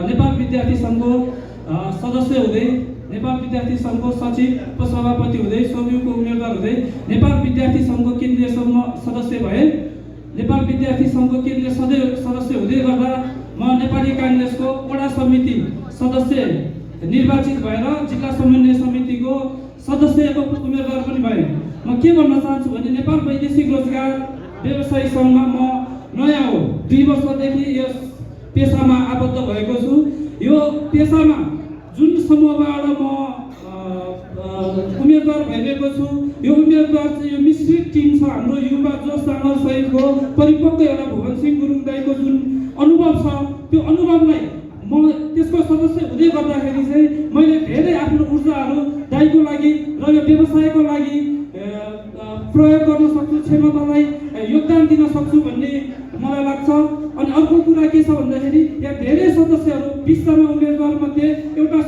नेपाल विद्यार्थी सङ्घको सदस्य हुँदै, नेपाल विद्यार्थी सङ्घको सचिव सभापति हुँदै, सचिवको उम्मेदवार हुँदै नेपाल विद्यार्थी सङ्घको केन्द्रीय सदस्य भए। नेपाल विद्यार्थी सङ्घको केन्द्रीय सदस्य हुँदै गर्दा म नेपाली काङ्ग्रेसको वडा समिति सदस्य निर्वाचित भएर जिल्ला समन्वय समितिको सदस्यको उम्मेदवार पनि भएँ। म के भन्न चाहन्छु भने नेपाल वैदेशिक रोजगार व्यवसायी सङ्घमा म नयाँ हो, 2 वर्षदेखि यस पेसामा आबद्ध भएको छु। यो पेसामा जुन समूहबाट म उम्मेदवार भइरहेको छु, यो उम्मेदवार चाहिँ यो मिश्रित टिम छ। हाम्रो युवा जोस चामल सहितको परिपक्व एउटा भुवन सिंह गुरुङ दाईको जुन अनुभव छ, त्यो अनुभवलाई म त्यसको सदस्य हुँदै गर्दाखेरि चाहिँ मैले धेरै आफ्नो ऊर्जाहरू दाईको लागि र यो व्यवसायको लागि प्रयोग गर्न सक्छु, क्षमतालाई योगदान दिन सक्छु भन्ने मलाई लाग्छ। अनि अर्को कुरा के छ भन्दाखेरि यहाँ धेरै सदस्यहरू 20 जना उम्मेदवार मध्ये एउटा